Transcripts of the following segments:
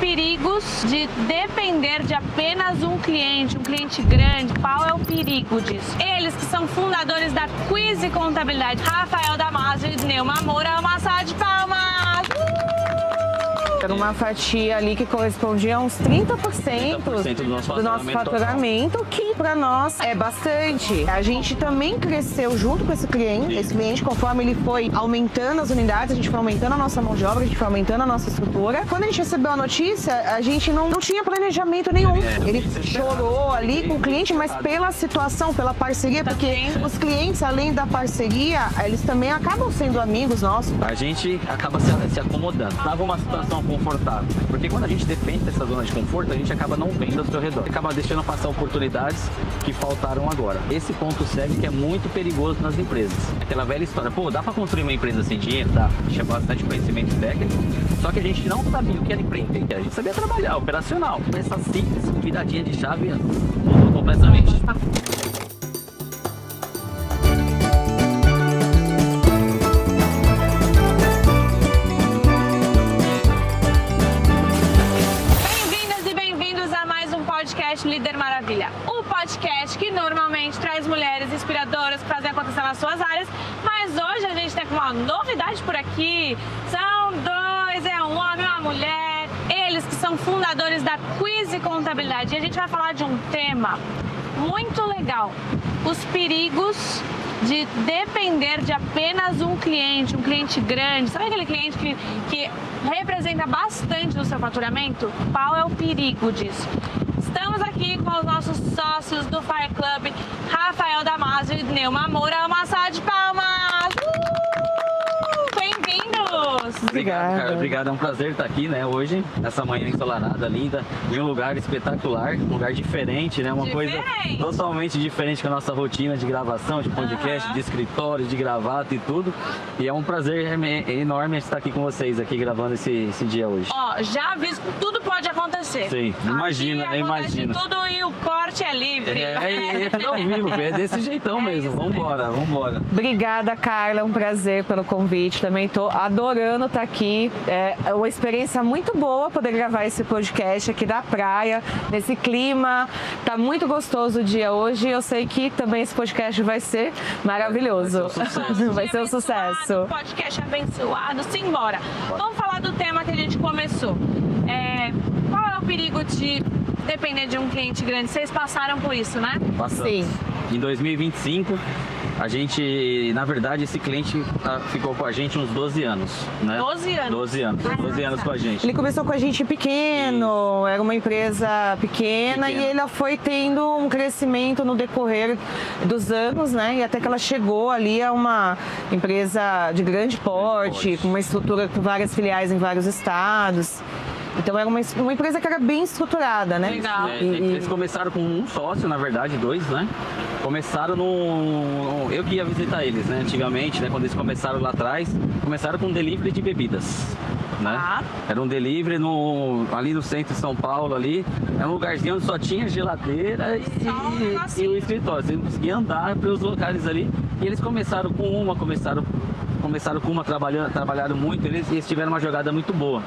perigos de depender de apenas um cliente grande. Qual é o perigo disso? Eles que são fundadores da Quizy Contabilidade, Rafael Damasio e Neuma Moura, uma salva de palmas! Era uma fatia ali que correspondia a uns 30% do nosso faturamento, que para nós é bastante. A gente também cresceu junto com esse cliente, conforme ele foi aumentando as unidades, a gente foi aumentando a nossa mão de obra, a gente foi aumentando a nossa estrutura. Quando a gente recebeu a notícia, a gente não tinha planejamento nenhum. Ele chorou ali com o cliente, mas pela situação, pela parceria, porque os clientes, além da parceria, eles também acabam sendo amigos nossos. A gente acaba se acomodando. Tava uma situação confortável. Porque quando a gente depende dessa zona de conforto, a gente acaba não vendo ao seu redor. Acaba deixando passar oportunidades que faltaram agora. Esse ponto cego que é muito perigoso nas empresas. Aquela velha história, pô, dá pra construir uma empresa sem dinheiro? Dá. Tinha bastante conhecimento técnico, só que a gente não sabia o que era empreender. A gente sabia trabalhar, operacional. Essa simples viradinha de chave mudou completamente. Líder Maravilha, o podcast que normalmente traz mulheres inspiradoras que fazem acontecer nas suas áreas, mas hoje a gente tem uma novidade por aqui. São dois, é um homem e uma mulher, eles que são fundadores da Quizy Contabilidade, e a gente vai falar de um tema muito legal, os perigos de depender de apenas um cliente grande. Sabe aquele cliente que representa bastante no seu faturamento? Qual é o perigo disso? Estamos aqui com os nossos sócios do Fire Club, Rafael Damasio e Neuma Moura. Uma salva de palmas! Bem-vindos! Obrigado, cara. Obrigado. É um prazer estar aqui, né, hoje, nessa manhã ensolarada, linda, em um lugar espetacular, um lugar diferente, né? Uma coisa totalmente diferente com a nossa rotina de gravação, de podcast, de escritório, de gravata e tudo. E é um prazer enorme estar aqui com vocês, aqui gravando esse dia hoje. Ó, já aviso que tudo pode acontecer. Sim, imagina. Tudo e o corte é livre. É ao vivo, é desse jeitão mesmo. Vambora. Obrigada, Carla. É um prazer pelo convite. Também tô adorando estar aqui. É uma experiência muito boa poder gravar esse podcast aqui da praia, nesse clima. Tá muito gostoso o dia hoje. Eu sei que também esse podcast vai ser maravilhoso. Vai ser um sucesso. Podcast abençoado. Simbora. Vamos falar do tema que a gente começou. Qual é o perigo de depender de um cliente grande? Vocês passaram por isso, né? Passamos. Sim. Em 2025, a gente, na verdade, esse cliente ficou com a gente uns 12 anos, né? 12 anos? 12 anos com a gente. Ele começou com a gente pequeno, era uma empresa pequena e ela foi tendo um crescimento no decorrer dos anos, né? E até que ela chegou ali a uma empresa de grande porte, com uma estrutura com várias filiais em vários estados. Então era uma empresa que era bem estruturada, né? Legal. Eles começaram com um sócio, na verdade, dois, né? Começaram eu que ia visitar eles, né? Antigamente, né? Quando eles começaram lá atrás, começaram com delivery de bebidas, né? Era um delivery ali no centro de São Paulo, ali. É um lugarzinho onde só tinha geladeira e o escritório. Você não conseguia andar pelos locais ali. E eles começaram com uma, trabalharam muito, eles tiveram uma jogada muito boa.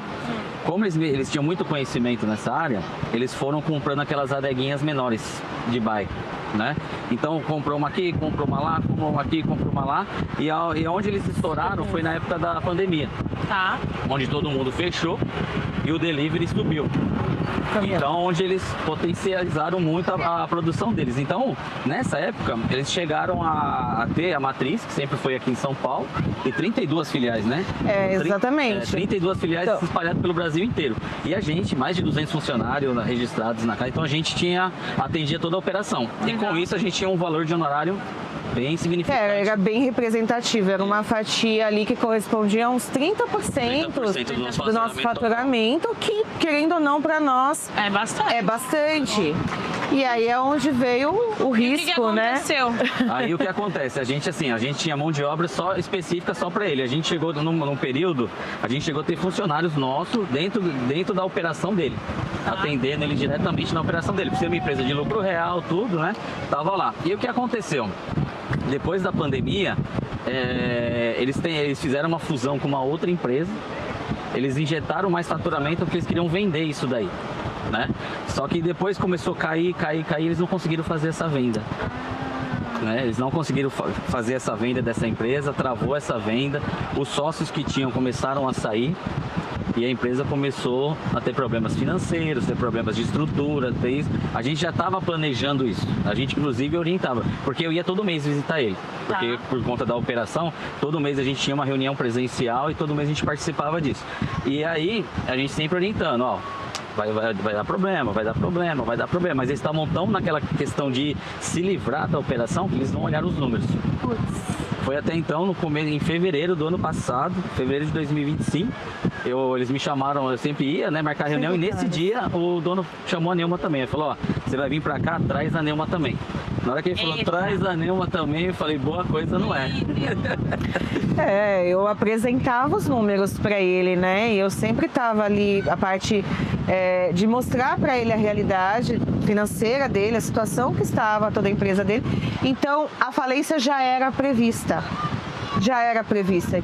Como eles tinham muito conhecimento nessa área, eles foram comprando aquelas adeguinhas menores de bairro, né? Então comprou uma aqui, comprou uma lá, comprou uma aqui, comprou uma lá. E onde eles estouraram foi na época da pandemia. Tá. Onde todo mundo fechou e o delivery subiu. Então, onde eles potencializaram muito a produção deles. Então, nessa época, eles chegaram a ter a matriz, que sempre foi aqui em São Paulo, e 32 filiais, né? Exatamente. 32 filiais espalhadas pelo Brasil inteiro. E a gente, mais de 200 funcionários registrados na casa, então a gente atendia toda a operação. E com isso, a gente tinha um valor de honorário bem significativo. Era bem representativo, era uma fatia ali que correspondia a uns 30% do nosso faturamento, que, querendo ou não, para nós é bastante. E aí é onde veio o risco, né? Aí o que acontece? A gente tinha mão de obra específica só para ele. A gente chegou num período, a ter funcionários nossos dentro da operação dele, atendendo ele diretamente na operação dele. Por ser uma empresa de lucro real, tudo, né? Tava lá. E o que aconteceu? Depois da pandemia, eles fizeram uma fusão com uma outra empresa. eles injetaram mais faturamento porque eles queriam vender isso daí, né? Só que depois começou a cair, eles não conseguiram fazer essa venda. Né? Eles não conseguiram fazer essa venda dessa empresa, travou essa venda, os sócios que tinham começaram a sair e a empresa começou a ter problemas financeiros, ter problemas de estrutura, ter isso. A gente já estava planejando isso, a gente inclusive orientava, porque eu ia todo mês visitar ele, porque por conta da operação, todo mês a gente tinha uma reunião presencial e todo mês a gente participava disso. E aí a gente sempre orientando, ó, vai dar problema, mas eles estavam tão naquela questão de se livrar da operação que eles não olharam os números. Foi até então, no começo, em fevereiro do ano passado, fevereiro de 2025, eles me chamaram, eu sempre ia, né, marcar reunião, e nesse dia o dono chamou a Neuma também. Ele falou, ó, você vai vir pra cá, traz a Neuma também. Na hora que ele falou, traz a Neuma também, eu falei, boa coisa não é. Eu apresentava os números para ele, né? E eu sempre estava ali, a parte de mostrar para ele a realidade financeira dele, a situação que estava toda a empresa dele. Então, a falência já era prevista.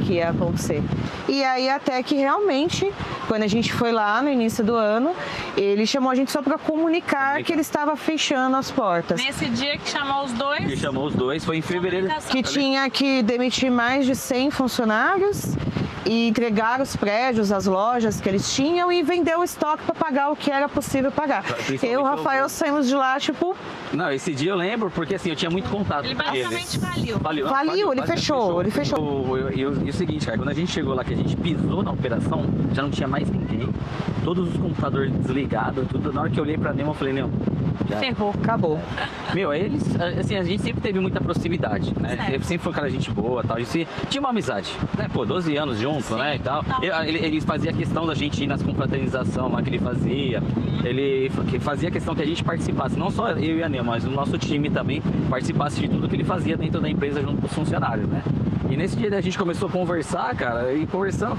Que ia acontecer. E aí até que realmente, quando a gente foi lá no início do ano, ele chamou a gente só para comunicar que ele estava fechando as portas. Nesse dia que chamou os dois? Que chamou os dois, foi em fevereiro. Que tinha que demitir mais de 100 funcionários e entregar os prédios, as lojas que eles tinham e vender o estoque para pagar o que era possível pagar. Eu e o Rafael saímos de lá, tipo... Não, esse dia eu lembro, porque assim, eu tinha muito contato. Ele basicamente faliu. Faliu, ele fechou. E o seguinte, cara, quando a gente chegou lá, que a gente pisou na operação, já não tinha mais ninguém. Todos os computadores desligados, tudo. Na hora que eu olhei pra Neuma, eu falei, não, já ferrou, acabou. Meu, eles, assim, a gente sempre teve muita proximidade, né? Sempre foi um cara gente boa, tal. A gente tinha uma amizade, né? Pô, 12 anos junto, né? E tal. Ele fazia questão da gente ir nas confraternizações lá que ele fazia. Ele fazia questão que a gente participasse, não só eu e a Neuma, mas o nosso time também participasse de tudo que ele fazia dentro da empresa junto com os funcionários, né? E nesse dia a gente começou a conversar, cara, e conversando,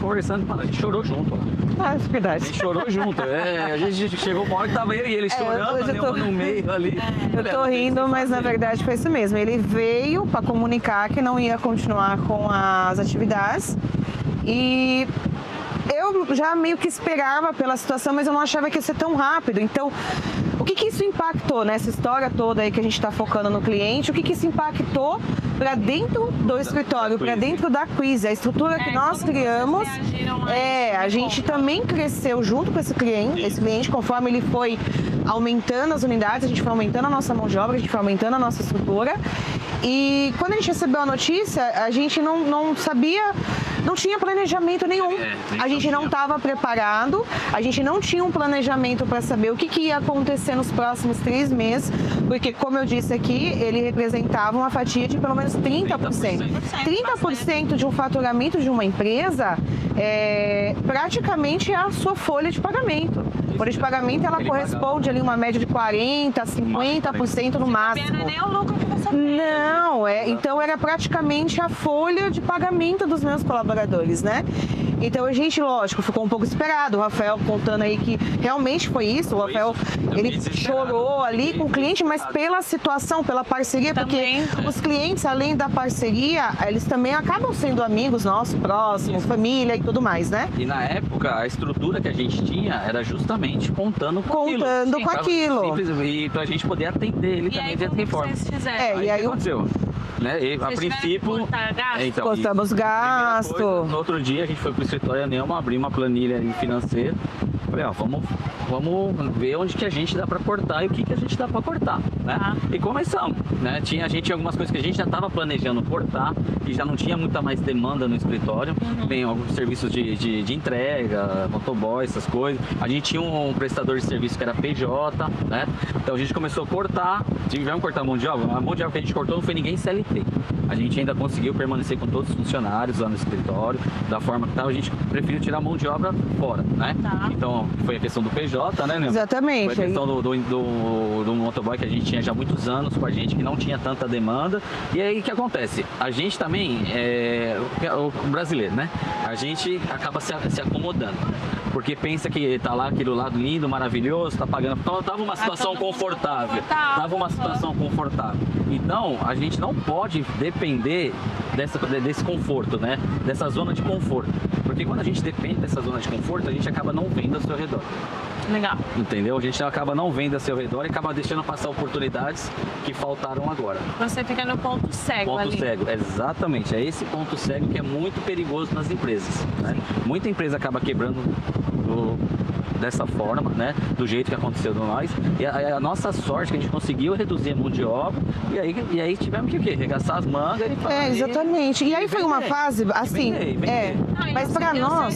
mano, a gente chorou junto. É verdade. A gente chorou junto. A gente chegou uma hora que tava eu e ele chorando, no meio ali. Eu tô rindo, mas na verdade foi isso mesmo. Ele veio para comunicar que não ia continuar com as atividades e eu já meio que esperava pela situação, mas eu não achava que ia ser tão rápido. Então, o que isso impactou nessa história toda aí que a gente está focando no cliente? O que isso impactou para dentro do escritório, para dentro da Quizy? A estrutura que nós criamos, a gente também cresceu junto com esse cliente, conforme ele foi aumentando as unidades, a gente foi aumentando a nossa mão de obra, a gente foi aumentando a nossa estrutura. E quando a gente recebeu a notícia, a gente não sabia, não tinha planejamento nenhum. A gente não estava preparado, a gente não tinha um planejamento para saber o que ia acontecer nos próximos 3 meses, porque, como eu disse aqui, ele representava uma fatia de pelo menos 30%. 30% de um faturamento de uma empresa praticamente é a sua folha de pagamento. A folha de pagamento, ela corresponde ali uma média de 40%, 50% no máximo. Não é nem o lucro que você tem. Não, então era praticamente a folha de pagamento dos meus colaboradores, né? Então a gente, lógico, ficou um pouco esperado. O Rafael contando aí que realmente foi isso. O Rafael, ele chorou ali com o cliente, mas pela situação, pela parceria, porque os clientes, além da parceria, eles também acabam sendo amigos nossos, próximos, família e tudo mais, né? E na época, a estrutura que a gente tinha era justamente contando com aquilo. Simples, e pra gente poder atender ele também de outra forma. E aí o que aconteceu? Né? E, a princípio, cortamos gasto. Coisa, no outro dia a gente foi pro escritório da Neuma, abrir uma planilha financeira. Falei, ó, vamos ver onde que a gente dá para cortar e o que a gente dá para cortar, né? E começamos, né? A gente tinha algumas coisas que a gente já estava planejando cortar e já não tinha muita mais demanda no escritório. Tem alguns serviços de entrega, motoboy, essas coisas. A gente tinha um prestador de serviço que era PJ, né? Então a gente começou a cortar, tivemos que cortar a mão de obra. A mão de obra que a gente cortou não foi ninguém CLT. A gente ainda conseguiu permanecer com todos os funcionários lá no escritório, da forma que estava. A gente preferiu tirar a mão de obra fora, né? Então foi a questão do PJ, né, Neuma? Exatamente. Foi a questão do motoboy que a gente tinha já há muitos anos com a gente, que não tinha tanta demanda. E aí o que acontece? A gente também, o brasileiro, né? A gente acaba se acomodando. porque pensa que tá lá aquilo lá lindo, maravilhoso, tá pagando. Então tava uma situação confortável. Tava uma situação confortável. Então, a gente não pode depender desse conforto, né? Dessa zona de conforto. Porque quando a gente depende dessa zona de conforto, a gente acaba não vendo ao seu redor. Legal. Entendeu? A gente acaba não vendo ao seu redor e acaba deixando passar oportunidades que faltaram agora. Você fica no ponto cego Ponto ali. cego, exatamente. É esse ponto cego que é muito perigoso nas empresas, né? Muita empresa acaba quebrando dessa forma, né? Do jeito que aconteceu com nós. E a nossa sorte é que a gente conseguiu reduzir a mão de obra e aí tivemos que o quê? Regaçar as mangas e fazer... Exatamente. E aí foi uma fase, assim, mas pra nós...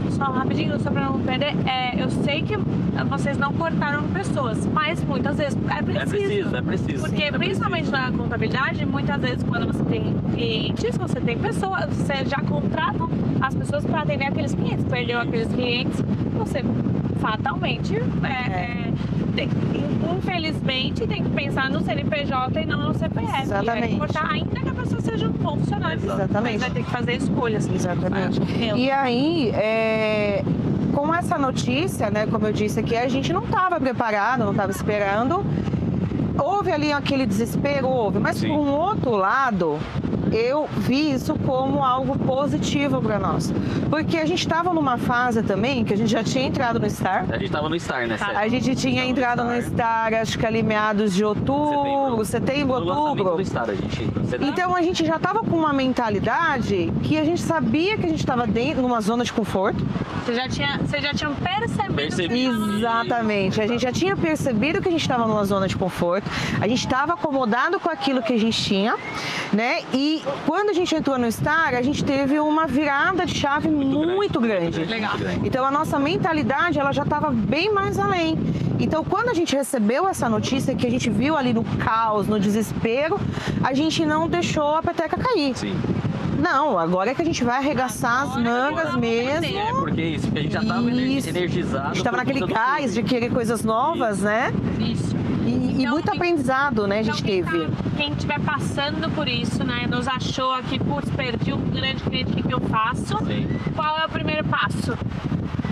Só rapidinho, só pra não perder, eu sei que vocês não cortaram pessoas, mas muitas vezes é preciso. É preciso. Porque principalmente na contabilidade, muitas vezes quando você tem clientes, você tem pessoas, você já contrata as pessoas para atender aqueles clientes, perdeu aqueles clientes, você fatalmente, infelizmente, tem que pensar no CNPJ e não no CPF. Exatamente. Cortar, ainda que a pessoa seja um bom funcionário. Exatamente. Mas vai ter que fazer escolhas. Exatamente. E aí, com essa notícia, né, como eu disse aqui, a gente não estava preparado, não estava esperando. Houve ali aquele desespero, mas por um outro lado, eu vi isso como algo positivo para nós. Porque a gente estava numa fase também que a gente já tinha entrado no STAR. A gente estava no STAR, né? A gente tinha entrado no STAR, acho que ali meados de outubro, setembro, outubro. Do STAR, a gente entrou. Então a gente já estava com uma mentalidade que a gente sabia que a gente estava dentro numa zona de conforto. Vocês já tinham percebido. Exatamente. A gente já tinha percebido que a gente estava numa zona de conforto. A gente estava acomodado com aquilo que a gente tinha, né? E quando a gente entrou no STAR, a gente teve uma virada de chave muito grande. Legal. Então a nossa mentalidade, ela já estava bem mais além. Então quando a gente recebeu essa notícia, que a gente viu ali no caos, no desespero, a gente não deixou a peteca cair. Sim. Não, agora é que a gente vai arregaçar as mangas mesmo. Porque isso, porque a gente já estava energizado. A gente estava naquele gás de querer coisas novas, né? Isso. E muito aprendizado, né, a gente teve. Quem estiver passando por isso, né, nos achou aqui, putz, perdi um grande cliente, o que eu faço? Sim. Qual é o primeiro passo?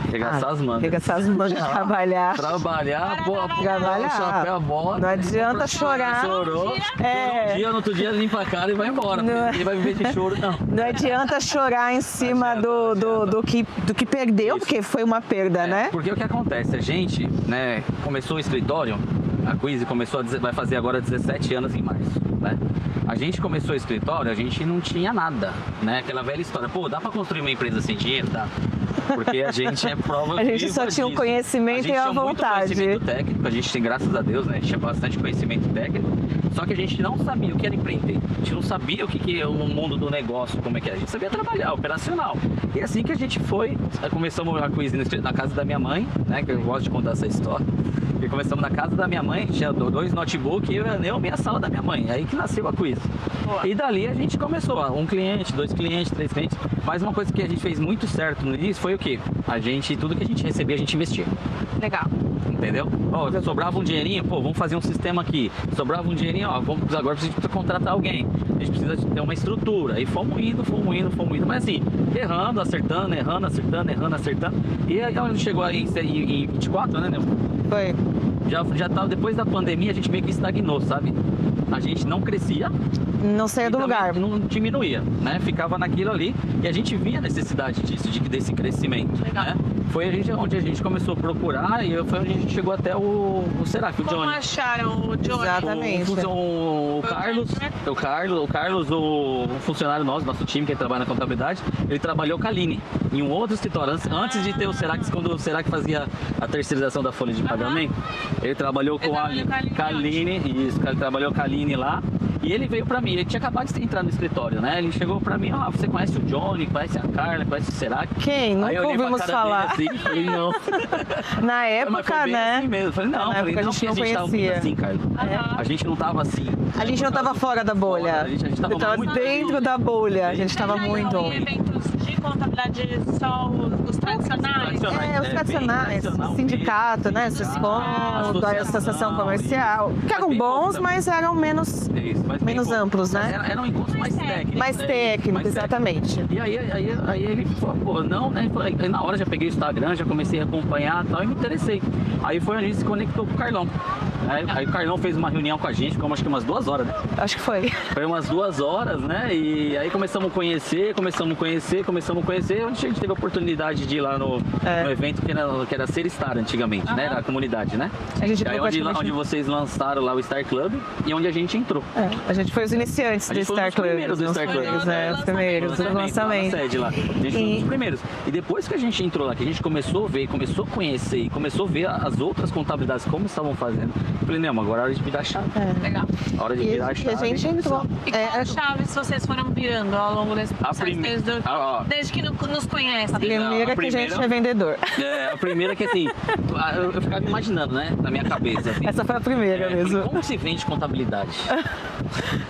Arregaçar as mangas. Arregaçar as mangas, trabalhar. Trabalhar, Trabalhar. chapéu, a bota. Não adianta chorar. Chorou um dia, no outro dia limpa a cara e vai embora. Ninguém vai viver de choro, não. Não adianta chorar em cima do que perdeu, Isso. porque foi uma perda, né? Porque o que acontece? A gente, né, começou o escritório, a Quizy vai fazer agora 17 anos em março, né? A gente começou o escritório, a gente não tinha nada, né? Aquela velha história, pô, dá pra construir uma empresa sem dinheiro? Dá. Porque a gente é prova A gente só tinha o conhecimento e a vontade. A gente tinha muito conhecimento técnico, a gente tem, graças a Deus, né? A gente tinha bastante conhecimento técnico, só que a gente não sabia o que era empreender. A gente não sabia o que é o mundo do negócio, como é que é. A gente sabia trabalhar, operacional. E assim que a gente foi, começamos a Quizy na casa da minha mãe, né? Que eu gosto de contar essa história. E começamos na casa da minha mãe, tinha 2 notebooks e eu minha sala da minha mãe. Aí que nasceu a Quizy. E dali a gente começou, 1 cliente, 2 clientes, 3 clientes. Mas uma coisa que a gente fez muito certo no início foi o quê? Tudo que a gente recebia, a gente investia. Legal. Entendeu? Sobrava um dinheirinho, pô, vamos fazer um sistema aqui. Sobrava um dinheirinho, agora precisa contratar alguém. A gente precisa ter uma estrutura. Aí fomos indo. Mas assim, errando, acertando. E aí a gente chegou aí em 24, né, Nilson? Foi. Já tava, depois da pandemia, a gente meio que estagnou, sabe? A gente não crescia. Não saía do lugar. Não diminuía, né? Ficava naquilo ali e a gente via a necessidade disso, desse crescimento. Legal. Né? Foi onde a gente começou a procurar e foi onde a gente chegou até o Serac, o Johnny. Como acharam o Johnny? Exatamente. O Carlos, o funcionário nosso time que trabalha na contabilidade, ele trabalhou com a Aline em um outro escritório. Antes de ter o Serac, quando o Serac fazia a terceirização da folha de pagamento, ele trabalhou com a Aline. Isso, ele trabalhou com a Aline lá. E ele veio pra mim, ele tinha acabado de entrar no escritório, né? Ele chegou pra mim, você conhece o Johnny, conhece a Carla, conhece o Serac? Quem? Nunca ouvimos falar. Dele, assim, falei, não. Na época, né? Assim mesmo. Falei, não, a gente não conhecia. Assim, Carla. A gente não tava assim. A gente não tava fora da bolha. A gente tava muito dentro da bolha. A gente tava muito. Em eventos de contabilidade só os tradicionais? Os tradicionais, sindicato, né? Sescom, da associação comercial, que eram bons, mas eram menos amplos, né? Eram encontros mais técnicos. Mais técnico, exatamente. E aí ele falou, pô, não, né? Aí na hora já peguei o Instagram, já comecei a acompanhar e tal, e me interessei. Aí foi onde a gente se conectou com o Carlão. Aí o Carlão fez uma reunião com a gente, ficou acho que umas 2 horas, né? Acho que foi. Foi umas 2 horas, né? E aí começamos a conhecer, onde a gente teve a oportunidade de ir lá no evento que era Ser Star antigamente, né? Era a comunidade, né? A gente aí onde vocês lançaram lá o Star Club e onde a gente entrou. A gente foi os iniciantes do Star Club. Os primeiros do lançamento. A gente foi um dos primeiros. E depois que a gente entrou lá, que a gente começou a ver, começou a conhecer e começou a ver as outras contabilidades como estavam fazendo, eu falei, não, agora é hora de virar a chave. Legal. Hora de virar a chave. E a gente entrou. E quais chaves vocês foram virando ao longo desse processo? Desde que nos conhecem? A primeira que a gente é vendedor. A primeira que assim, eu ficava imaginando, né, na minha cabeça. Assim, essa foi a primeira mesmo. Como se vende contabilidade?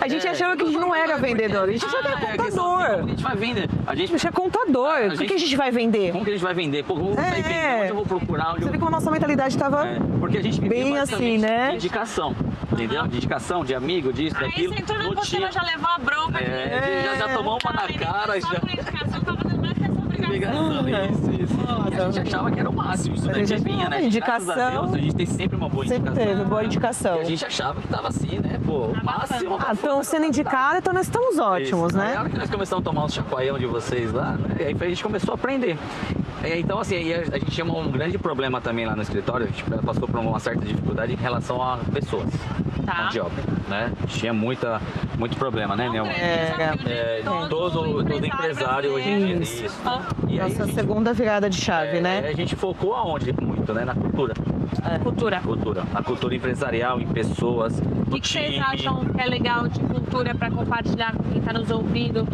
A gente achava que a gente não era vendedor, a gente achava que era contador. A gente vai vender. A gente é contador. O que a gente vai vender? Como que a gente vai vender? Pô, como vai vender? Onde eu vou procurar? Você vê como a nossa mentalidade estava porque a gente bem assim, né? De indicação, entendeu? De indicação, de amigo, disso, daquilo. Aí você entrou na postura, já levou a bronca. Já tomou uma na cara. Só por indicação, tava fazendo mais que essa obrigação. Isso. A gente achava que era o máximo, isso daqui vinha, né? Indicação. Graças a Deus, a gente tem sempre uma boa indicação. Sempre teve boa indicação. E a gente achava que tava assim, né? Pô, o máximo. Estão sendo indicados, então nós estamos ótimos, né? Aí, a hora que nós começamos a tomar uns chacoalhão de vocês lá, né? E aí a gente começou a aprender. Então, assim, a gente tinha um grande problema também lá no escritório, a gente passou por uma certa dificuldade em relação a pessoas, mão de obra, né? Tinha muito problema, né, Nelma? Todo empresário hoje em dia. Isso. E aí, nossa segunda virada de chave, né? A gente focou aonde muito, né? Na cultura. Cultura. A cultura empresarial, em pessoas, O que vocês acham que é legal de cultura para compartilhar com quem está nos ouvindo,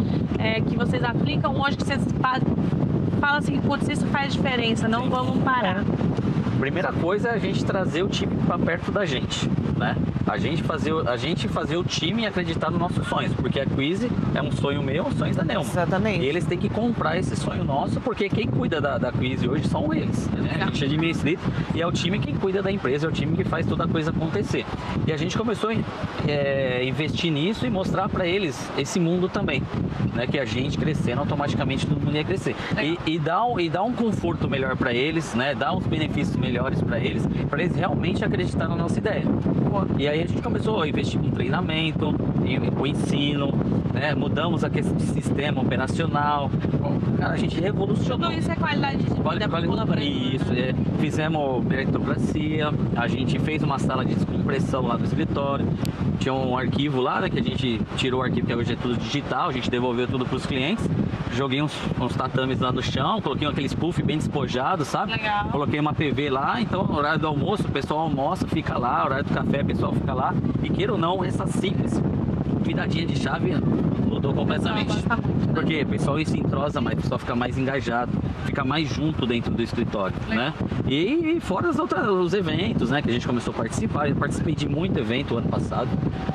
que vocês aplicam hoje, que vocês falam assim, putz, isso faz diferença, não vamos parar? Primeira coisa é a gente trazer o time para perto da gente, né? A gente fazer o time acreditar nos nossos sonhos, porque a Quizy é um sonho meu, um sonho da Nelma. Exatamente. E eles têm que comprar esse sonho nosso, porque quem cuida da Quizy hoje são eles, né? A gente é administrado e é o time quem cuida da empresa, é o time que faz toda a coisa acontecer. E a gente começou a investir nisso e mostrar para eles esse mundo também, né? Que a gente crescendo, automaticamente todo mundo ia crescer. E dar um conforto melhor para eles, né? Dar uns benefícios melhores para eles realmente acreditar na nossa ideia. E aí a gente começou a investir em treinamento, em ensino, né? Mudamos a questão de sistema operacional. Cara, a gente revolucionou. Tudo isso é qualidade de vida. Isso, fizemos meritocracia, a gente fez uma sala de descompressão lá no escritório. Tinha um arquivo lá, né, que a gente tirou o arquivo, que hoje é tudo digital, a gente devolveu tudo para os clientes. Joguei uns tatames lá no chão, coloquei aquele puff bem despojado, sabe? Legal. Coloquei uma TV lá, então no horário do almoço o pessoal almoça, fica lá, horário do café o pessoal fica lá. E queira ou não, essa simples viradinha de chave mudou completamente. Porque o pessoal se entrosa mais, o pessoal fica mais engajado, fica mais junto dentro do escritório, né? E fora os eventos, né, que a gente começou a participar. Eu participei de muito evento ano passado.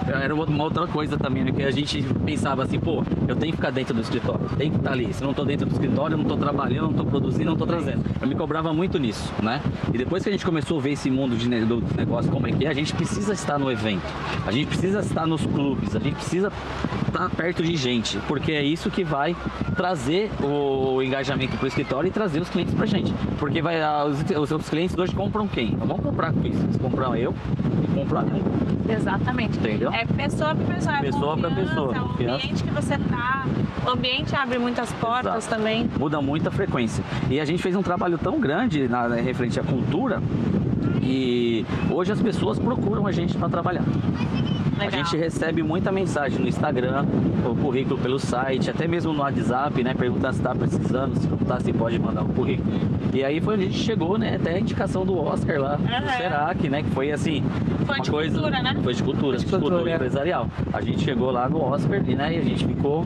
Era uma outra coisa também, né, que a gente pensava assim, pô, eu tenho que ficar dentro do escritório, tenho que estar ali. Se não estou dentro do escritório, eu não estou trabalhando, não estou produzindo, não estou trazendo. Eu me cobrava muito nisso, né? E depois que a gente começou a ver esse mundo do negócio como é que é, a gente precisa estar no evento, a gente precisa estar nos clubes, a gente precisa estar perto de gente, porque é isso que vai trazer o engajamento para o escritório e trazer os clientes para a gente. Porque os clientes hoje compram quem? Não vão comprar com isso, eles compram eu e compram a mim. Exatamente. Entendeu? É pessoa para pessoa. Pessoa para pessoa. É o ambiente que você tá. O ambiente abre muitas portas também. Muda muita frequência. E a gente fez um trabalho tão grande referente à cultura que hoje as pessoas procuram a gente para trabalhar. Legal. A gente recebe muita mensagem no Instagram, o currículo pelo site, até mesmo no WhatsApp, né? Perguntando se está precisando, se não está, se pode mandar um currículo. E aí foi onde a gente chegou, né? Até a indicação do Oscar lá, do Serac, né? Que foi assim. Foi uma de coisa, cultura, né? Foi de cultura, de cultura empresarial. A gente chegou lá no Oscar e a gente ficou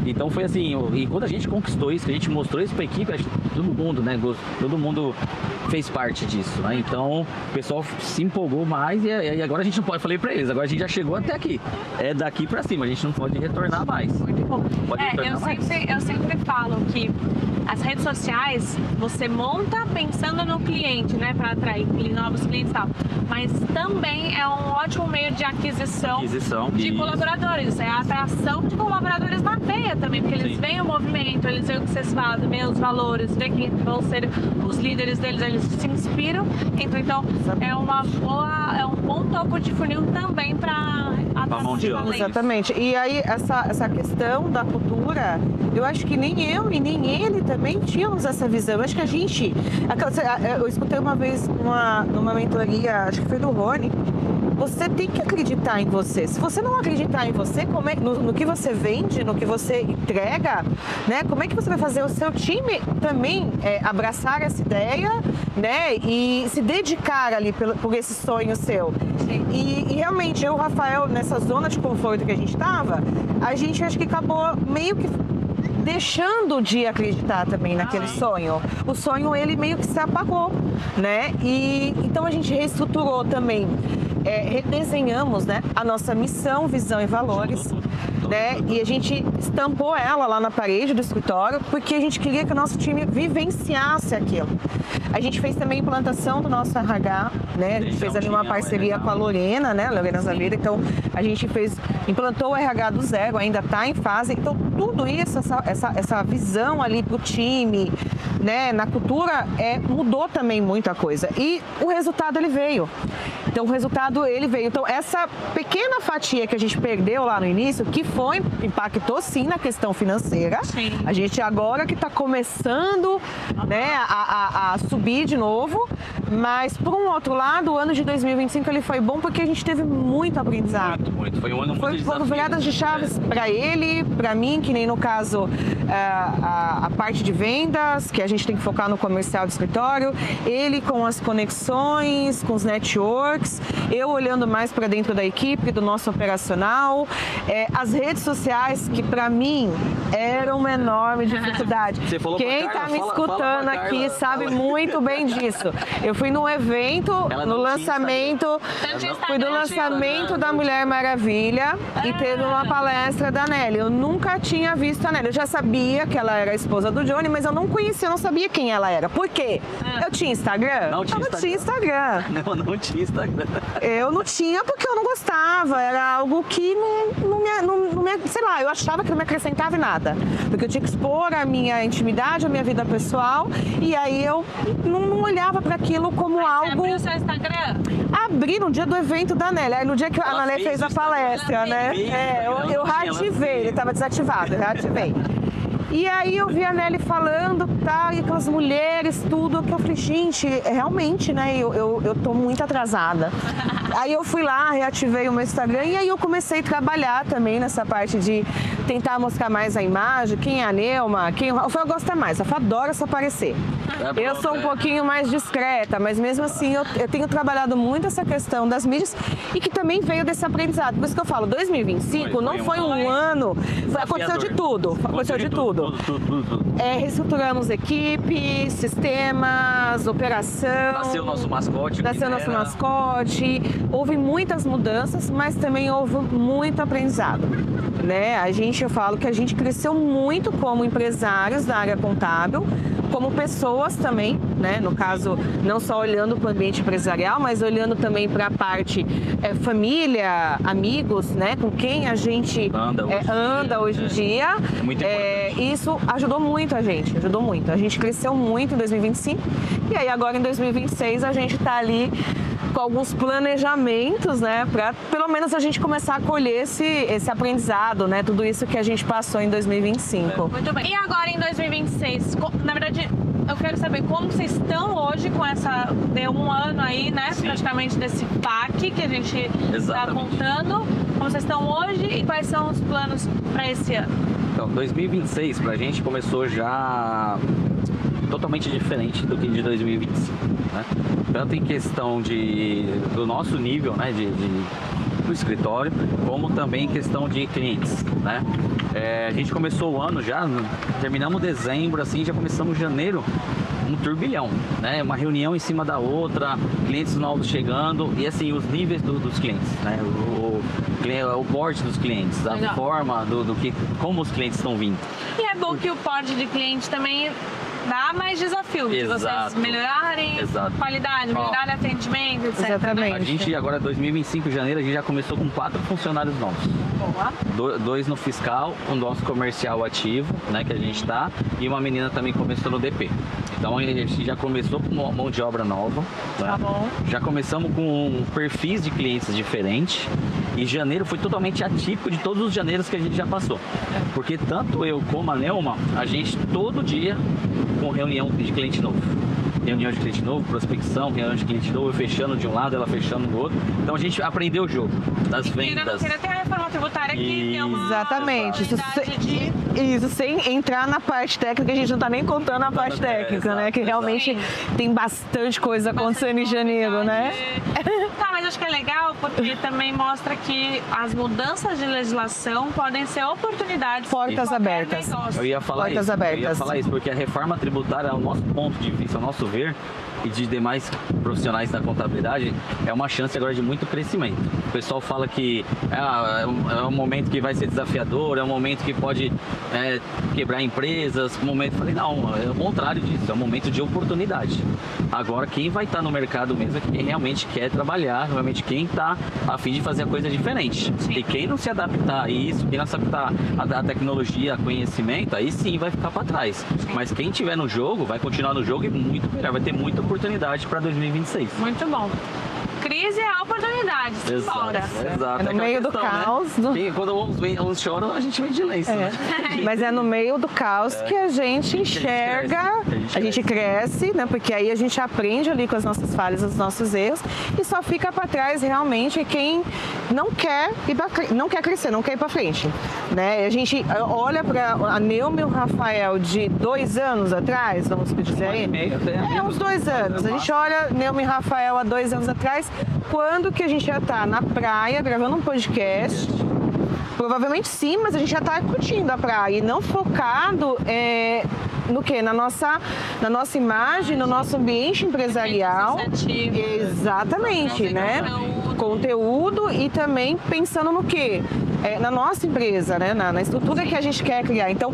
Então foi assim, e quando a gente conquistou isso, a gente mostrou isso pra equipe, acho que todo mundo, né? Todo mundo fez parte disso, né? Então o pessoal se empolgou mais e agora a gente não pode, falei pra eles, agora a gente já chegou até aqui. É daqui pra cima, a gente não pode retornar mais. Muito bom. Pode retornar mais. Eu sempre falo que as redes sociais você monta pensando no cliente, né? Pra atrair novos clientes e tal. Mas também é um ótimo meio de aquisição de colaboradores. É a atração de colaboradores na veia também, porque eles veem o movimento, eles veem o que vocês fazem, veem os valores, veem quem vão ser os líderes deles, eles se inspiram. Então é um bom topo de funil também para mão de obra. Exatamente. E aí essa questão da cultura, eu acho que nem eu e nem ele também tínhamos essa visão. Eu acho que a gente, eu escutei uma vez numa mentoria, acho que foi do Rony, você tem que acreditar em você. Se você não acreditar em você, no que você vende, no que você entrega, né? Como é que você vai fazer o seu time também abraçar essa ideia, né? E se dedicar ali por esse sonho seu. E realmente, eu e o Rafael, nessa zona de conforto que a gente estava, a gente acho que acabou meio que deixando de acreditar também naquele sonho. O sonho, ele meio que se apagou, né? E então a gente reestruturou também, redesenhamos, né, a nossa missão, visão e valores, né? E a gente estampou ela lá na parede do escritório porque a gente queria que o nosso time vivenciasse aquilo. A gente fez também a implantação do nosso RH, né? A gente fez ali uma parceria com a Lorena, né? Lorena Zavira. Então a gente implantou o RH do zero, ainda está em fase. Então tudo isso, essa visão ali para o time, né? Na cultura, mudou também muita coisa. E o resultado, ele veio. Então o resultado, ele veio. Então essa pequena fatia que a gente perdeu lá no início, que impactou sim na questão financeira. Sim. A gente agora que está começando, né, a subir de novo, mas por um outro lado, o ano de 2025 ele foi bom porque a gente teve muito aprendizado. Muito. Foi um ano muito desafiador. Foram viradas de chaves para ele, para mim, que nem no caso a parte de vendas, que a gente tem que focar no comercial do escritório, ele com as conexões, com os networks, eu olhando mais para dentro da equipe, do nosso operacional, as redes sociais, que para mim eram uma enorme dificuldade. Quem está me escutando aqui sabe muito bem disso. Eu fui num evento, no lançamento, fui do lançamento da Mulher Maravilha e teve uma palestra da Nelly. Eu nunca tinha visto a Nelly. Eu já sabia que ela era a esposa do Johnny, mas eu não conhecia, eu não sabia quem ela era. Por quê? Eu tinha Instagram? Não tinha Instagram. Não tinha Instagram. Eu não tinha porque eu não gostava. Era algo que sei lá, eu achava que não me acrescentava em nada. Porque eu tinha que expor a minha intimidade, a minha vida pessoal, e aí eu não olhava para aquilo como algo... Você abriu o seu Instagram? Abri no dia do evento da Nelly. Aí no dia que a Nelly fez a palestra, né? Eu reativei, ele estava desativado, eu reativei. E aí eu vi a Nelly falando, tá, e aquelas mulheres, tudo, que eu falei, gente, realmente, né, eu tô muito atrasada. Aí eu fui lá, reativei o meu Instagram e aí eu comecei a trabalhar também nessa parte de tentar mostrar mais a imagem, quem é a Neuma, o Rafael gosta mais, o Rafael adora se aparecer. Eu sou um pouquinho mais discreta, mas mesmo assim eu tenho trabalhado muito essa questão das mídias e que também veio desse aprendizado. Por isso que eu falo, 2025 não foi um ano, aconteceu de tudo, aconteceu de tudo. Reestruturamos equipe, sistemas, operação. Nasceu o nosso mascote. Houve muitas mudanças, mas também houve muito aprendizado. Né? Eu falo que a gente cresceu muito como empresários da área contábil, como pessoas também, né? No caso, não só olhando para o ambiente empresarial, mas olhando também para a parte família, amigos, né? Com quem a gente anda hoje em dia. É muito importante. Isso ajudou muito a gente, A gente cresceu muito em 2025 e aí agora em 2026 a gente está ali com alguns planejamentos, né, para pelo menos a gente começar a colher esse aprendizado, né, tudo isso que a gente passou em 2025. Muito bem. E agora em 2026, na verdade, eu quero saber como vocês estão hoje com deu um ano aí, né, sim, praticamente desse PAC que a gente está contando, como vocês estão hoje e quais são os planos para esse ano? Então, 2026 pra gente começou já totalmente diferente do que de 2025, né? Tanto em questão do nosso nível, né, para o escritório, como também em questão de clientes, né? A gente começou o ano já, terminamos dezembro, assim, já começamos janeiro, um turbilhão, né? Uma reunião em cima da outra, clientes novos chegando e assim, os níveis dos clientes, né? O porte dos clientes, a forma como os clientes estão vindo. E é bom que o porte de cliente também dá mais desafio de vocês melhorarem qualidade, melhorarem atendimento, etc. Exatamente. A gente agora, 2025, janeiro, a gente já começou com 4 funcionários novos. Boa. 2 no fiscal, um nosso comercial ativo, né, que a gente tá, e uma menina também começou no DP. Então a gente já começou com uma mão de obra nova. Tá bom. Já começamos com perfis de clientes diferentes. E janeiro foi totalmente atípico de todos os janeiros que a gente já passou. Porque tanto eu como a Neuma, a gente todo dia com reunião de cliente novo. Reunião de cliente novo, prospecção, reunião de cliente novo, eu fechando de um lado, ela fechando do outro. Então a gente aprendeu o jogo das vendas. Queira ter a reforma tributária aqui, que é uma Exatamente. Isso sem entrar na parte técnica, a gente não tá nem contando a parte técnica, né? Que realmente tem bastante coisa acontecendo em janeiro, né? Tá, mas acho que é legal porque também mostra que as mudanças de legislação podem ser oportunidades. Portas abertas. Eu ia falar Portas isso. abertas. Eu ia falar isso, porque a reforma tributária, ao nosso ponto de vista, ao nosso ver, e de demais profissionais da contabilidade, é uma chance agora de muito crescimento. O pessoal fala que é um momento que vai ser desafiador, é um momento que pode quebrar empresas, eu falei, não, é o contrário disso, é um momento de oportunidade. Agora, quem vai estar no mercado mesmo é quem realmente quer trabalhar, realmente quem está a fim de fazer a coisa diferente. E quem não se adaptar a isso, quem não se adaptar à tecnologia, a conhecimento, aí sim vai ficar para trás. Mas quem estiver no jogo, vai continuar no jogo e muito melhor, vai ter muita oportunidade para 2026. Muito bom. Crise é a oportunidade, simbora. Exato. É no meio do caos. Né? Quando uns choram, a gente vem de lenço. Né? Mas é no meio do caos que a gente enxerga, a gente cresce, né? Porque aí a gente aprende ali com as nossas falhas, os nossos erros, e só fica para trás realmente quem não quer crescer, não quer ir para frente, né? A gente olha para a Neuma e o Rafael de 2 anos atrás, vamos dizer aí, uns 2 anos. A gente olha Neuma e Rafael há 2 anos atrás, quando que a gente já tá na praia gravando um podcast. Provavelmente sim, mas a gente já está curtindo a praia e não focado no quê? Na nossa imagem, no nosso ambiente empresarial. Exatamente, né? Conteúdo e também pensando no quê? Na nossa empresa, né? Na estrutura que a gente quer criar. Então,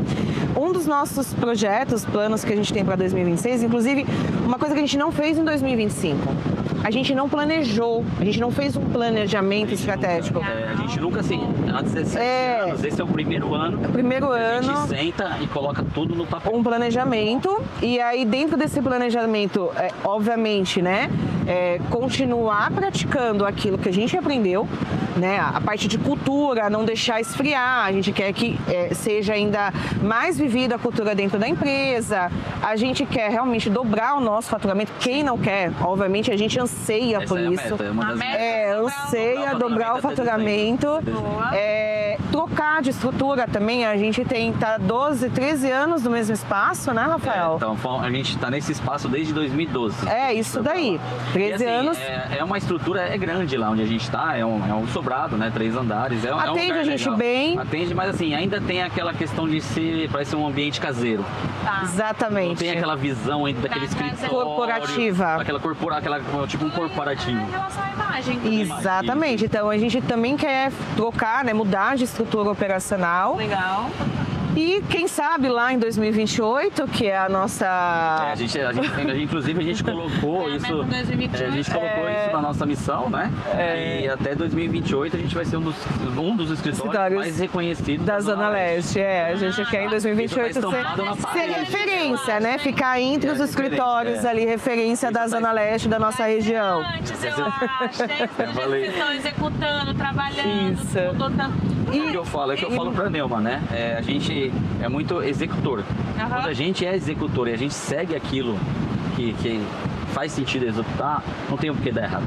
um dos nossos projetos, planos que a gente tem para 2026, inclusive, uma coisa que a gente não fez em 2025. A gente não planejou, a gente não fez um planejamento estratégico. A gente nunca, assim, há 17 anos, esse é o primeiro ano. A gente senta e coloca tudo no papel. Um planejamento, e aí dentro desse planejamento, obviamente, né, continuar praticando aquilo que a gente aprendeu, né, a parte de cultura, não deixar esfriar, a gente quer que seja ainda mais vivida a cultura dentro da empresa, a gente quer realmente dobrar o nosso faturamento, quem não quer, obviamente a gente anseia por isso. Anseia dobrar o faturamento, trocar de estrutura também, a gente tá 12, 13 anos no mesmo espaço, né, Rafael? Então, a gente tá nesse espaço desde 2012. Isso daí, 13 assim, anos. É uma estrutura, grande lá onde a gente tá, é um sobrado, né, 3 andares. Atende a gente legal. bem. Atende, mas assim, ainda tem aquela questão de parece um ambiente caseiro. Tá. Exatamente. Não tem aquela visão daquele escritório. Corporativa. Tipo um corporativo. Em relação à imagem. Exatamente. Então a gente também quer trocar, né, mudar de estrutura operacional. Legal. E quem sabe lá em 2028, que é a nossa... Inclusive a gente colocou isso. A gente colocou isso na nossa missão, né? E até 2028 a gente vai ser um dos escritórios mais reconhecidos da Zona Leste. A gente quer em 2028 ser referência, né? Ficar entre os escritórios ali, referência da Zona Leste da nossa região. Antes, eu acho, né? Estão executando, trabalhando. Isso. É o que eu falo pra Neuma, né? A gente é muito executor. Quando a gente é executor e a gente segue aquilo que faz sentido executar, não tem o que dar errado.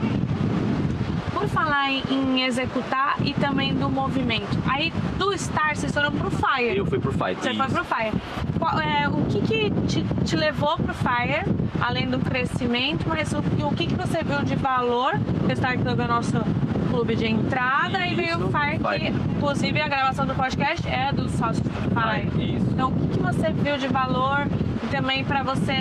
Por falar em executar e também do movimento, aí do Star vocês foram pro Fire. Eu fui pro Fire. Você foi pro Fire. O que te levou pro Fire, além do crescimento, mas o que você viu de valor? O Star que é o nosso clube de entrada e veio o FAI, que inclusive a gravação do podcast é do sócio do FAI. Então, o que você viu de valor e também para você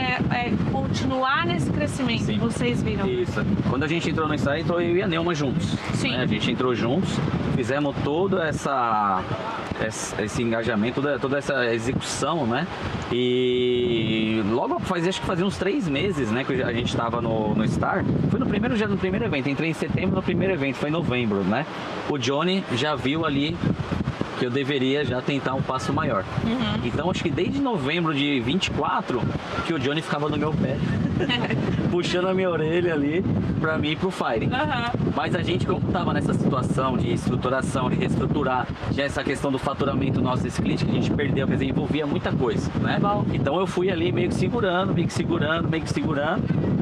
continuar nesse crescimento que vocês viram? Isso. Quando a gente entrou no Star, entrou eu e a Neuma juntos. Sim. Né? A gente entrou juntos, fizemos todo esse engajamento, toda essa execução, né? E logo acho que fazia uns 3 meses, né, que a gente estava no Star. Foi no primeiro evento, entrei em setembro no primeiro evento, foi em novembro, né? O Johnny já viu ali que eu deveria já tentar um passo maior. Então acho que desde novembro de 24 que o Johnny ficava no meu pé, puxando a minha orelha ali pra mim ir pro Fire. Mas a gente, como tava nessa situação de estruturação, de reestruturar, já essa questão do faturamento nosso desse cliente que a gente perdeu, quer dizer, envolvia muita coisa, né? Então eu fui ali meio que segurando,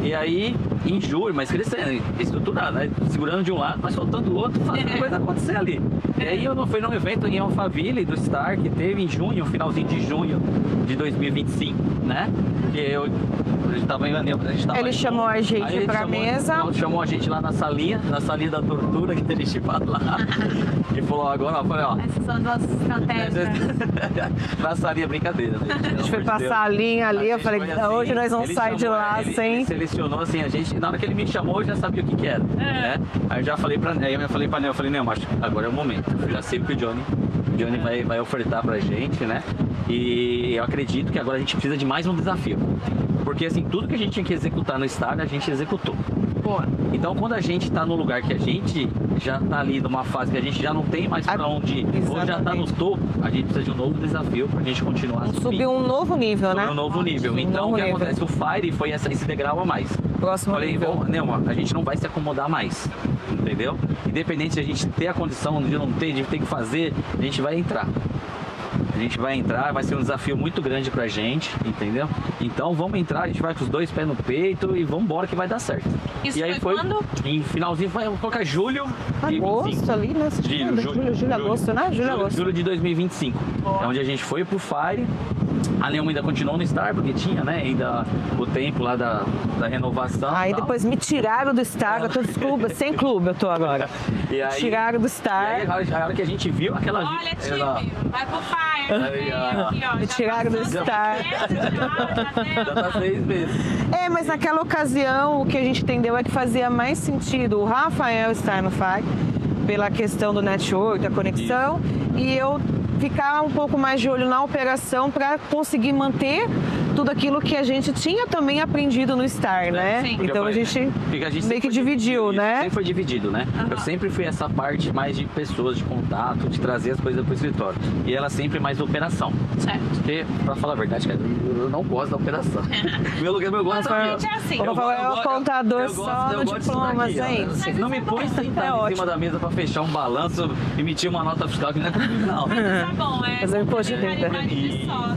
e aí em julho, mas crescendo, estruturado, né? Segurando de um lado, mas soltando do outro, fazendo coisa acontecer ali. E aí eu não fui num evento em Alphaville do Star, que teve em junho, finalzinho de junho de 2025, né? Que a gente tava Ele chamou a gente pra mesa. Chamou a gente lá na salinha da tortura que a gente faz lá. E falou, agora, eu falei, ó. Essas são as nossas estratégias. Na salinha, brincadeira. Né? A gente foi passar a linha ali, eu falei, assim, hoje nós vamos sair de lá sem... Ele selecionou assim, a gente, na hora que ele me chamou, eu já sabia o que era. Né? Aí eu já falei pra Nel, eu falei, não, mas agora é o momento. Eu já sei que o Johnny vai ofertar pra gente, né? E eu acredito que agora a gente precisa de mais um desafio. Porque assim, tudo que a gente tinha que executar no Star, a gente executou. Então quando a gente tá no lugar que a gente já tá ali numa fase que a gente já não tem mais pra onde ir, ou já tá no topo, a gente precisa de um novo desafio pra gente continuar subindo. Subir um novo nível, né? Um novo nível. Então o que acontece? O Fire foi esse degrau a mais. Próximo nível. Não, a gente não vai se acomodar mais, entendeu? Independente de a gente ter a condição de não ter, de ter que fazer, a gente vai entrar. A gente vai entrar, vai ser um desafio muito grande pra gente, entendeu? Então vamos entrar, a gente vai com os 2 pés no peito e vamos embora que vai dar certo. Isso e aí foi quando? Em finalzinho, vai colocar julho de 25. Agosto ali, né? Julho, agosto, né? Julho de 2025. É onde a gente foi pro Fire. A Neuma ainda continuou no Star, porque tinha, né, ainda o tempo lá da renovação. Aí depois me tiraram do Star, eu tô desculpa, sem clube eu tô agora. E aí, tiraram do Star. E aí, a hora que a gente viu aquela... Olha, time, vai pro Fire. Aqui, ó, Me tiraram do Star. Já tá 6 meses. Mas naquela ocasião o que a gente entendeu é que fazia mais sentido o Rafael estar no FAI, pela questão do network, da conexão, e eu ficar um pouco mais de olho na operação para conseguir manter tudo aquilo que a gente tinha também aprendido no Star, né? Sim. Então a gente meio que dividiu, né? Sempre foi dividido, né? Eu sempre fui essa parte mais de pessoas, de contato, de trazer as coisas pro escritório. E ela sempre mais operação. Certo. Porque, pra falar a verdade, cara, eu não gosto da operação. meu gosto aqui, é assim. O Rafael é o contador só no diploma, gente. Não me põe sentado em cima da mesa pra fechar um balanço, emitir uma nota fiscal que não é comigo, não. Tá bom, Fazer um imposto de renda.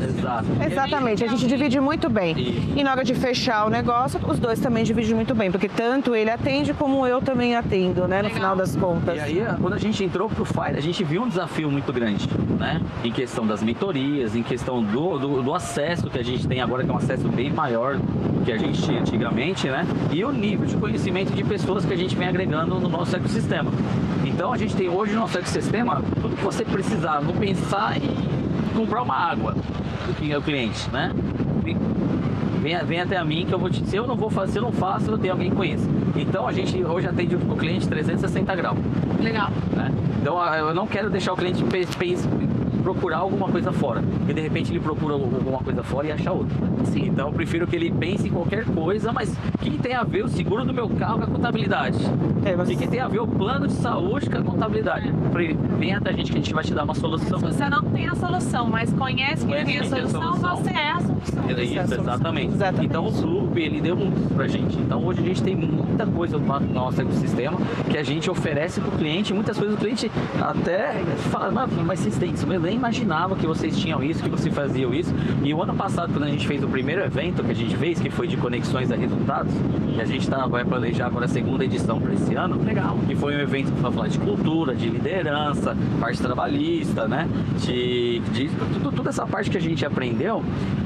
Exato. Exatamente, a gente divide muito bem. E na hora de fechar o negócio, os dois também dividem muito bem, porque tanto ele atende como eu também atendo, né? No final das contas. E aí, quando a gente entrou pro Fire, a gente viu um desafio muito grande, né? Em questão das mentorias, em questão do acesso que a gente tem agora, que é um acesso bem maior do que a gente tinha antigamente, né? E o nível de conhecimento de pessoas que a gente vem agregando no nosso ecossistema. Então, a gente tem hoje no nosso ecossistema tudo que você precisar, não pensar em comprar uma água do cliente, né? Vem até a mim que eu vou te... Se eu não vou fazer, se eu não faço, eu tenho alguém que conheça. Então a gente hoje atende o cliente 360 graus. Legal. Né? Então eu não quero deixar o cliente procurar alguma coisa fora. Porque de repente ele procura alguma coisa fora e acha outra. Sim. Então eu prefiro que ele pense em qualquer coisa, mas o que tem a ver o seguro do meu carro com a contabilidade? O que tem a ver o plano de saúde com a contabilidade? Venha da gente que a gente vai te dar uma solução. Se você não tem a solução, mas conhece que tem a solução, você é a solução. Isso, exatamente. Então o clube, ele deu muito pra gente. Então hoje a gente tem muita coisa no nosso ecossistema que a gente oferece pro cliente. Muitas coisas o cliente até fala, mas vocês têm isso, beleza? nem imaginava que vocês tinham isso, que vocês faziam isso. E o ano passado, quando a gente fez o primeiro evento que a gente fez, que foi de conexões a resultados, e a gente vai planejar agora a segunda edição para esse ano. Legal. Que foi um evento para falar de cultura, de liderança, parte trabalhista, né? Toda essa parte que a gente aprendeu,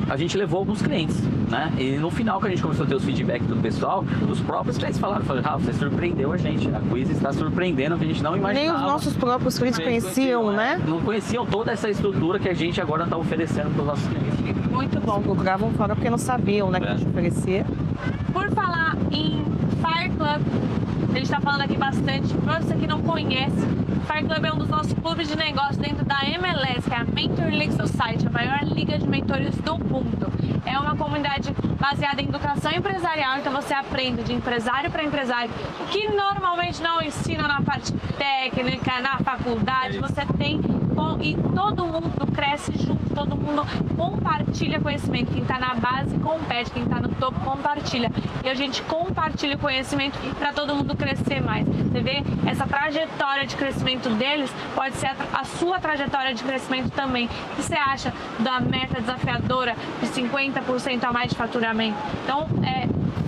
a gente levou alguns clientes, né? E no final que a gente começou a ter os feedbacks do pessoal, os próprios clientes falaram, Rafa, você surpreendeu a gente. A Quiz está surpreendendo, a gente não imaginava. Nem os nossos próprios clientes conheciam, né? Não conheciam toda essa estrutura que a gente agora está oferecendo para os nossos clientes. Muito bom. Procuravam fora porque não sabiam, né, que a gente oferecia. Por falar em Fire Club, a gente está falando aqui bastante. Para você que não conhece, Fire Club é um dos nossos clubes de negócio dentro da MLS, que é a Mentor League Society, a maior liga de mentores do mundo. É uma comunidade baseada em educação empresarial, então você aprende de empresário para empresário, que normalmente não ensina na parte técnica, na faculdade. Você tem e todo mundo cresce junto, todo mundo compartilha conhecimento. Quem está na base compete, quem está no topo compartilha. E a gente compartilha o conhecimento para todo mundo crescer mais. Você vê essa trajetória de crescimento deles, pode ser a sua trajetória de crescimento também. O que você acha da meta desafiadora de 50% a mais de faturamento? Então,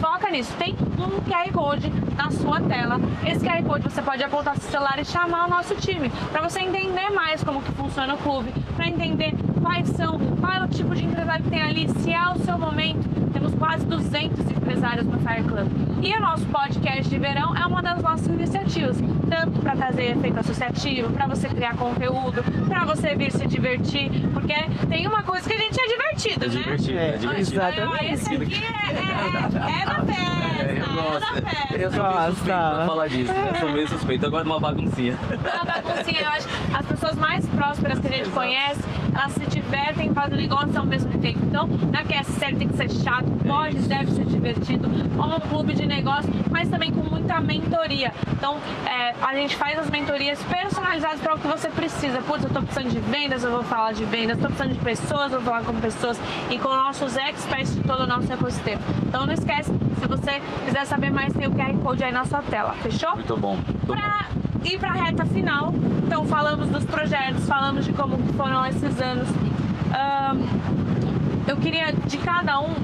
foca nisso. Tem um QR Code na sua tela. Esse QR Code você pode apontar seu celular e chamar o nosso time, para você entender mais como que funciona o clube, para entender qual é o tipo de empresário que tem ali, se é o seu momento. Temos quase 200 empresários no Fire Club. E o nosso podcast de verão é uma das nossas iniciativas, tanto para trazer efeito associativo, para você criar conteúdo, para você vir se divertir, porque tem uma coisa que a gente é divertido, né? É divertido. Exatamente. Esse aqui é da festa. Eu gosto. Eu sou Gosta. meio suspeito pra falar disso. Eu sou meio suspeito. Eu gosto de uma baguncinha. Uma baguncinha, eu acho que as pessoas mais prósperas que a gente conhece, elas se divertem fazendo igual são mesmo feito. Então, não é que é sério, tem que ser chato, pode, deve ser divertido, como um clube de negócio, mas também com muita mentoria. Então, a gente faz as mentorias personalizadas para o que você precisa. Putz, eu estou precisando de vendas, eu vou falar de vendas. Estou precisando de pessoas, eu vou falar com pessoas. E com nossos experts de todo o nosso ecossistema. Então, não esquece, se você quiser saber mais, tem o QR Code aí na sua tela. Fechou? Muito bom. Para ir para a reta final, então falamos dos projetos, falamos de como foram esses anos. Eu queria de cada um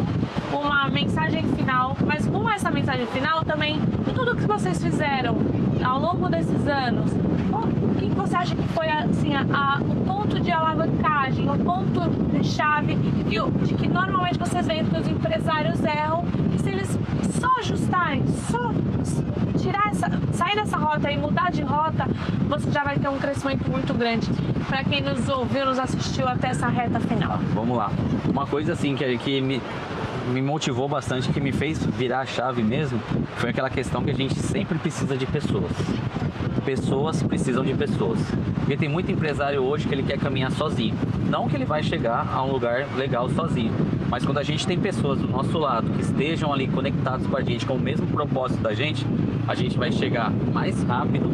uma mensagem final, mas com essa mensagem final também de tudo que vocês fizeram ao longo desses anos. O que você acha que foi assim, o ponto de alavancagem, o ponto de chave de que normalmente vocês veem que os empresários erram, e se eles só ajustarem, só sair dessa rota e mudar de rota, você já vai ter um crescimento muito grande. Para quem nos ouviu, nos assistiu até essa reta final. Vamos lá. Uma coisa assim que me motivou bastante, que me fez virar a chave mesmo, foi aquela questão que a gente sempre precisa de pessoas. Pessoas precisam de pessoas. Porque tem muito empresário hoje que ele quer caminhar sozinho. Não que ele vai chegar a um lugar legal sozinho, mas quando a gente tem pessoas do nosso lado que estejam ali conectados com a gente, com o mesmo propósito da gente, a gente vai chegar mais rápido,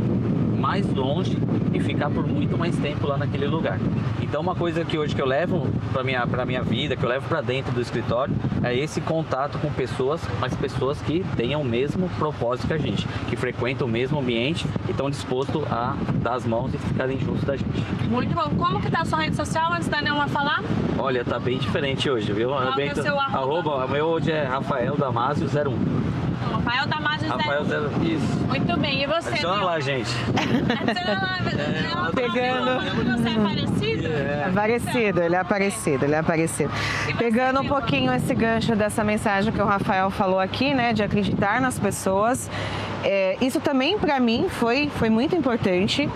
mais longe e ficar por muito mais tempo lá naquele lugar. Então, uma coisa que hoje que eu levo para minha vida, que eu levo para dentro do escritório, é esse contato com pessoas, mas pessoas que tenham o mesmo propósito que a gente, que frequentam o mesmo ambiente e estão dispostos a dar as mãos e ficarem juntos da gente. Muito bom. Como que tá a sua rede social, antes da Neuma falar? Olha, tá bem diferente hoje, viu? Qual que é o seu arroba? O meu hoje é Rafael Damasio 01. Rafael Damasio 01. Rafael 01. Isso. Muito bem. E você? Adiciona lá, gente. Adiciona lá. Pegando. Você é parecido? Ele é parecido. Pegando um pouquinho esse gancho dessa mensagem que o Rafael falou aqui, né, de acreditar nas pessoas. Isso também para mim foi muito importante,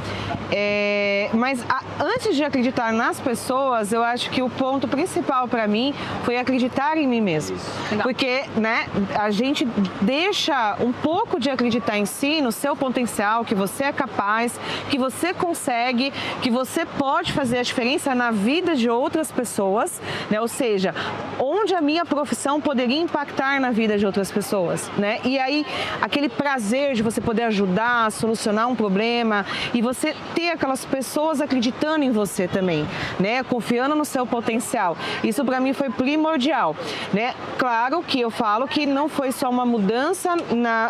mas antes de acreditar nas pessoas, eu acho que o ponto principal para mim foi acreditar em mim mesmo. Porque, né, a gente deixa um pouco de acreditar em si, no seu potencial, que você é capaz, que você consegue, que você pode fazer a diferença na vida de outras pessoas, né? Ou seja, onde a minha profissão poderia impactar na vida de outras pessoas, né? E aí, aquele prazer de você poder ajudar a solucionar um problema e você ter aquelas pessoas acreditando em você também, né? Confiando no seu potencial. Isso para mim foi primordial, né? Claro que eu falo que não foi só uma mudança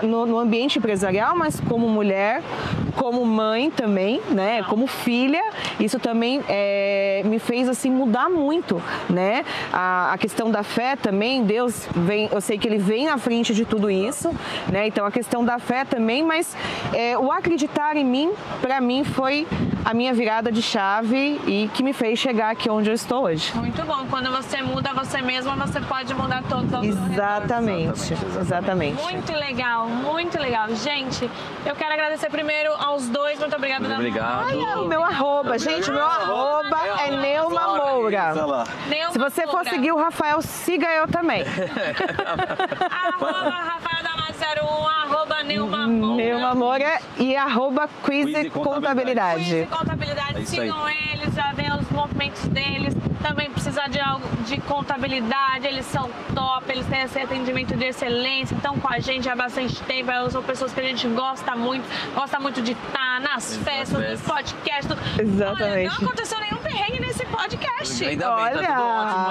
no ambiente empresarial, mas como mulher, como mãe também, né? Como filha, isso também me fez assim mudar muito, né? A questão da fé também, Deus vem, eu sei que Ele vem à frente de tudo isso, né? Então a questão da fé também, mas o acreditar em mim, para mim foi a minha virada de chave e que me fez chegar aqui onde eu estou hoje. Muito bom. Quando você muda você mesma, você pode mudar todos os Exatamente. Muito legal, muito legal. Gente, eu quero agradecer primeiro aos dois. Muito obrigada, Dona Obrigado. Olha o meu arroba, gente, meu arroba é Neuma Moura. Se você for seguir o Rafael, siga eu também. Arroba Rafael Damasceno 01, arroba Neuma Moura. Neuma Moura e arroba Quizy Contabilidade. Quizy Contabilidade, sigam eles, já vêem os movimentos deles. Também precisar de algo de contabilidade, eles são top, eles têm esse atendimento de excelência, estão com a gente há bastante tempo, são pessoas que a gente gosta muito de estar nas festas, nos podcasts. Exatamente. Olha, não aconteceu nenhum perrengue nesse podcast. Ainda bem, tá tudo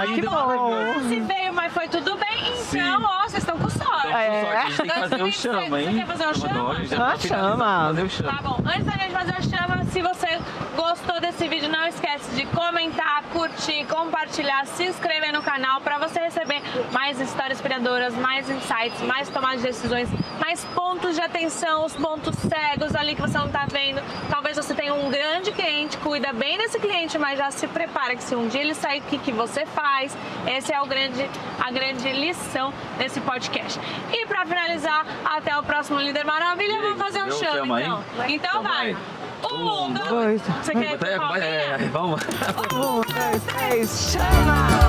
ótimo. Que bom. Se veio, mas foi tudo bem, então, ó, vocês estão com sorte. A gente tem que fazer o chama, hein? Você quer fazer o chama? Chama. Fazer o chama. Tá bom, antes da gente fazer o chama, se você gostou desse vídeo, não esquece de comentar, curtir, compartilhar, se inscrever no canal para você receber mais histórias inspiradoras, mais insights, mais tomadas de decisões, mais pontos de atenção, os pontos cegos ali que você não tá vendo. Talvez você tenha um grande cliente, cuida bem desse cliente, mas já se prepara que se um dia ele sair, o que você faz? Essa é a grande lição desse podcast. E para finalizar, até o próximo Líder Maravilha, vamos fazer um chama, então. Então vai. 1, 2, 3. Você quer? Vamos. 1, 2, 3, chama!